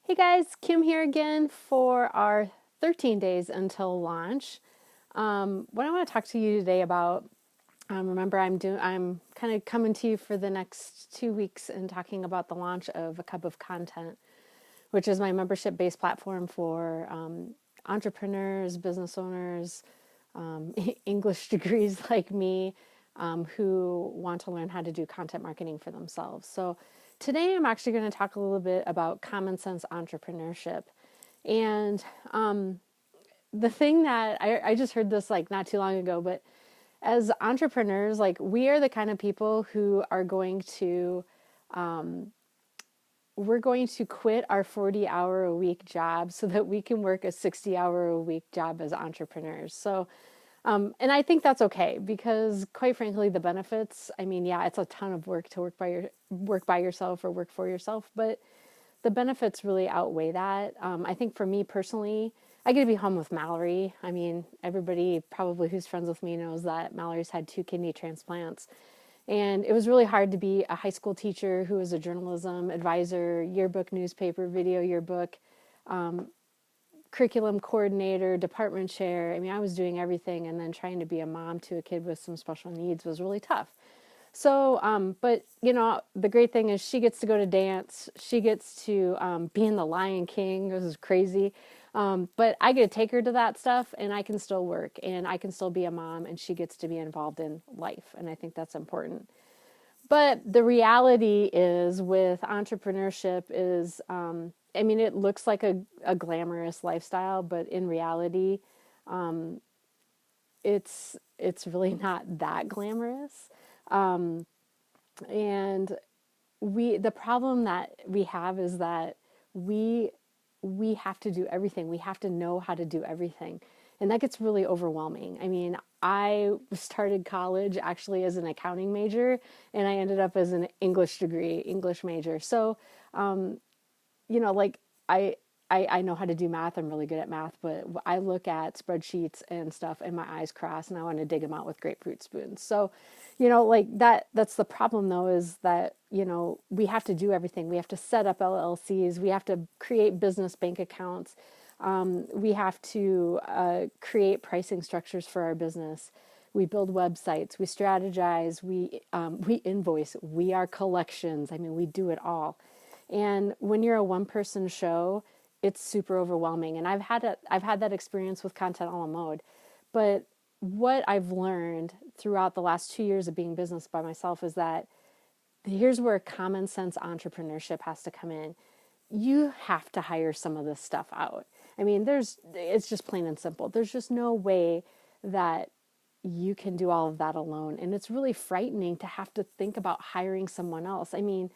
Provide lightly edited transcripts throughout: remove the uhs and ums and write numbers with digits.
Hey guys, Kim here again for our 13 days until launch. What I want to talk to you today about, remember I'm kind of coming to you for the next 2 weeks and talking about the launch of A Cup of Content, which is my membership-based platform for entrepreneurs, business owners, English degrees like me, who want to learn how to do content marketing for themselves. So today I'm actually going to talk a little bit about common sense entrepreneurship. And the thing that I just heard this like not too long ago, but as entrepreneurs, like we are the kind of people who are going to we're going to quit our 40-hour-a-week job so that we can work a 60-hour-a-week job as entrepreneurs. So, and I think that's okay because, quite frankly, the benefits. I mean, yeah, it's a ton of work to work by yourself or work for yourself, but the benefits really outweigh that. I think for me personally, I get to be home with Mallory. I mean, everybody probably who's friends with me knows that Mallory's had 2 kidney transplants. And it was really hard to be a high school teacher who was a journalism advisor, yearbook newspaper, video yearbook, curriculum coordinator, department chair. I mean, I was doing everything, and then trying to be a mom to a kid with some special needs was really tough. So, but the great thing is she gets to go to dance. She gets to be in the Lion King. This is crazy. But I get to take her to that stuff and I can still work and I can still be a mom and she gets to be involved in life. And I think that's important. But the reality is with entrepreneurship is, I mean, it looks like a glamorous lifestyle, but in reality, it's really not that glamorous. And the problem that we have is that we we have to do everything. We have to know how to do everything. And that gets really overwhelming. I mean, I started college actually as an accounting major and I ended up as an English major. So, like I, I know how to do math. I'm really good at math, but I look at spreadsheets and stuff and my eyes cross and I want to dig them out with grapefruit spoons. So, like that's the problem though, is that, we have to do everything. We have to set up LLCs. We have to create business bank accounts. We have to create pricing structures for our business. We build websites. We strategize. We invoice. We are collections. I mean, we do it all. And when you're a one-person show, it's super overwhelming. And I've had that experience with Content a la Mode. But what I've learned throughout the last 2 years of being business by myself is that here's where common sense entrepreneurship has to come in. You have to hire some of this stuff out. I mean, it's just plain and simple. There's just no way that you can do all of that alone. And it's really frightening to have to think about hiring someone else. I mean,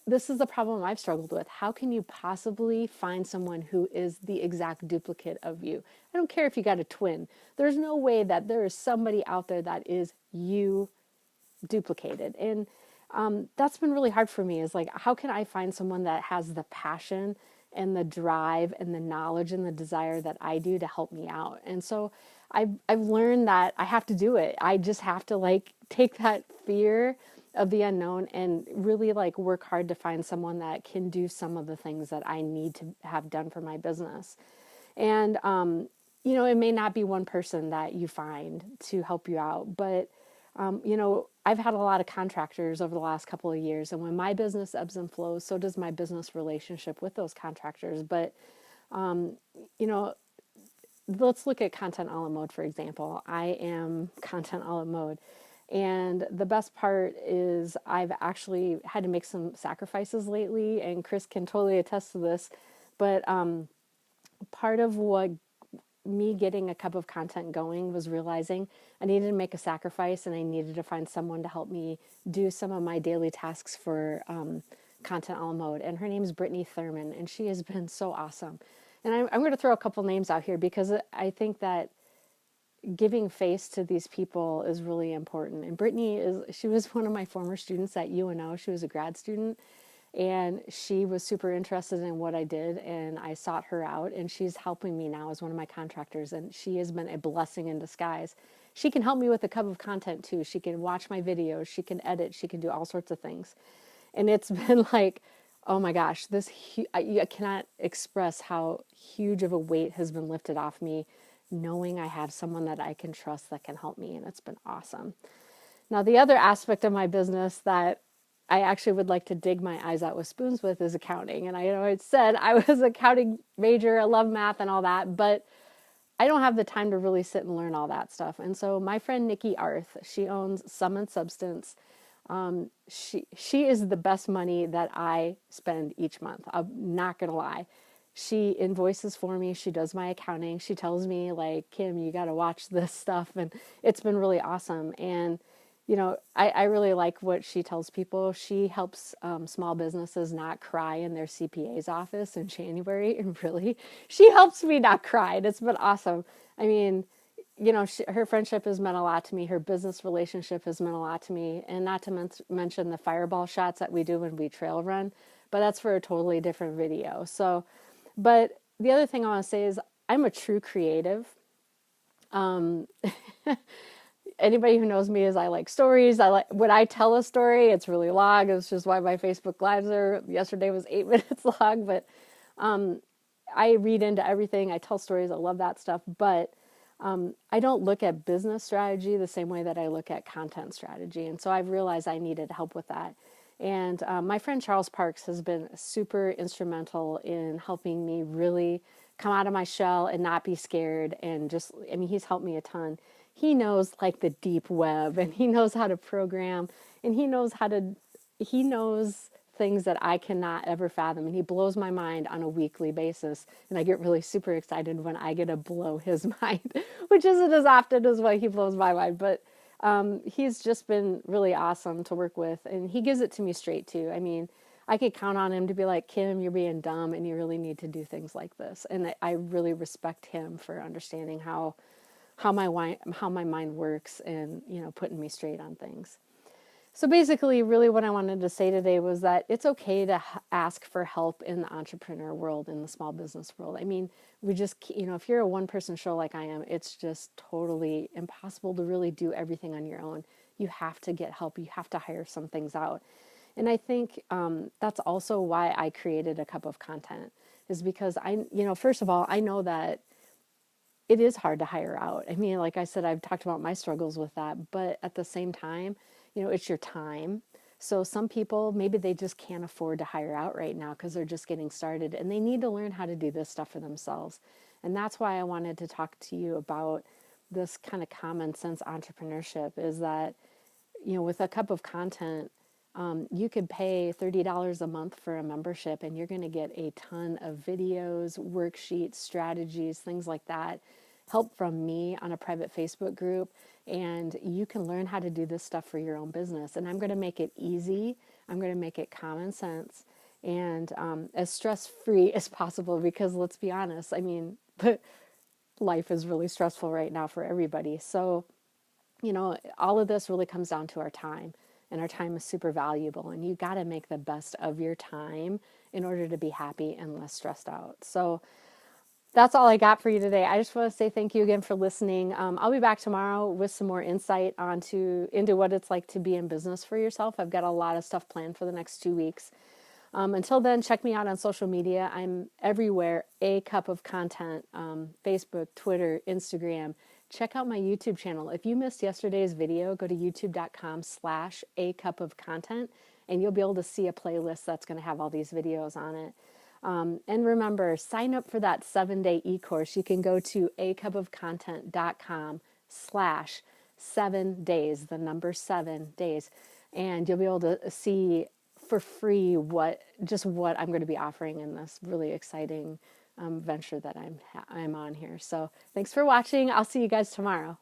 this is the problem I've struggled with. How can you possibly find someone who is the exact duplicate of you? I don't care if you got a twin. There's no way that there is somebody out there that is you duplicated. And that's been really hard for me, is like, how can I find someone that has the passion and the drive and the knowledge and the desire that I do to help me out? And so I've learned that I have to do it. I just have to like take that fear of the unknown and really like work hard to find someone that can do some of the things that I need to have done for my business. And, it may not be one person that you find to help you out, but, I've had a lot of contractors over the last couple of years, and when my business ebbs and flows, so does my business relationship with those contractors. But, you know, let's look at Content a la Mode, for example. I am Content a la Mode. And the best part is I've actually had to make some sacrifices lately, and Chris can totally attest to this. But part of what me getting A Cup of Content going was realizing I needed to make a sacrifice and I needed to find someone to help me do some of my daily tasks for Content a la Mode. And her name is Brittany Thurman, and she has been so awesome. And I'm going to throw a couple names out here because I think that giving face to these people is really important. And she was one of my former students at UNO. She was a grad student. And she was super interested in what I did, and I sought her out, and she's helping me now as one of my contractors, and she has been a blessing in disguise. She can help me with A Cup of Content too. She can watch my videos, she can edit, she can do all sorts of things. And it's been like oh my gosh, I cannot express how huge of a weight has been lifted off me, knowing I have someone that I can trust that can help me, and it's been awesome. Now, the other aspect of my business that I actually would like to dig my eyes out with spoons with is accounting. And I know I said I was an accounting major, I love math and all that, but I don't have the time to really sit and learn all that stuff. And so my friend Nikki Arth, she owns Sum and Substance. She is the best money that I spend each month. I'm not gonna lie. She invoices for me. She does my accounting. She tells me like, Kim, you got to watch this stuff, and it's been really awesome. And I really like what she tells people. She helps small businesses not cry in their CPA's office in January, and really, she helps me not cry, and it's been awesome. I mean, her friendship has meant a lot to me. Her business relationship has meant a lot to me. And not to mention the fireball shots that we do when we trail run, but that's for a totally different video. So, but the other thing I want to say is I'm a true creative. Um, Anybody who knows me is I like stories. I like when I tell a story, it's really long. It's just why my Facebook lives yesterday was 8 minutes long, but I read into everything. I tell stories. I love that stuff, but I don't look at business strategy the same way that I look at content strategy. And so I've realized I needed help with that. And my friend Charles Parks has been super instrumental in helping me really come out of my shell and not be scared. And he's helped me a ton. He knows like the deep web, and he knows how to program, and he knows things that I cannot ever fathom. And he blows my mind on a weekly basis. And I get really super excited when I get to blow his mind, which isn't as often as when he blows my mind. But he's just been really awesome to work with. And he gives it to me straight too. I mean, I could count on him to be like, Kim, you're being dumb and you really need to do things like this. And I really respect him for understanding how my mind works and, putting me straight on things. So basically, really what I wanted to say today was that it's okay to ask for help in the entrepreneur world, in the small business world. I mean, we just, if you're a one-person show like I am, it's just totally impossible to really do everything on your own. You have to get help. You have to hire some things out. And I think that's also why I created A Cup of Content, is because first of all, I know that it is hard to hire out. I mean, like I said, I've talked about my struggles with that, but at the same time, it's your time. So some people, maybe they just can't afford to hire out right now because they're just getting started, and they need to learn how to do this stuff for themselves. And that's why I wanted to talk to you about this kind of common sense entrepreneurship, is that, with A Cup of Content, you could pay $30 a month for a membership, and you're going to get a ton of videos, worksheets, strategies, things like that, help from me on a private Facebook group, and you can learn how to do this stuff for your own business. And I'm going to make it easy. I'm going to make it common sense and as stress-free as possible, because let's be honest, I mean, life is really stressful right now for everybody. So, all of this really comes down to our time. And our time is super valuable, and you got to make the best of your time in order to be happy and less stressed out. So that's all I got for you today. I just want to say thank you again for listening. I'll be back tomorrow with some more insight into what it's like to be in business for yourself. I've got a lot of stuff planned for the next 2 weeks. Until then, check me out on social media. I'm everywhere, A Cup of Content, Facebook, Twitter, Instagram. Check out my YouTube channel. If you missed yesterday's video, go to youtube.com/A Cup of Content, and you'll be able to see a playlist that's going to have all these videos on it. And remember, sign up for that 7-day e-course. You can go to acupofcontent.com/7days, the number 7 days, and you'll be able to see for free what I'm going to be offering in this really exciting venture that I'm on here. So thanks for watching. I'll see you guys tomorrow.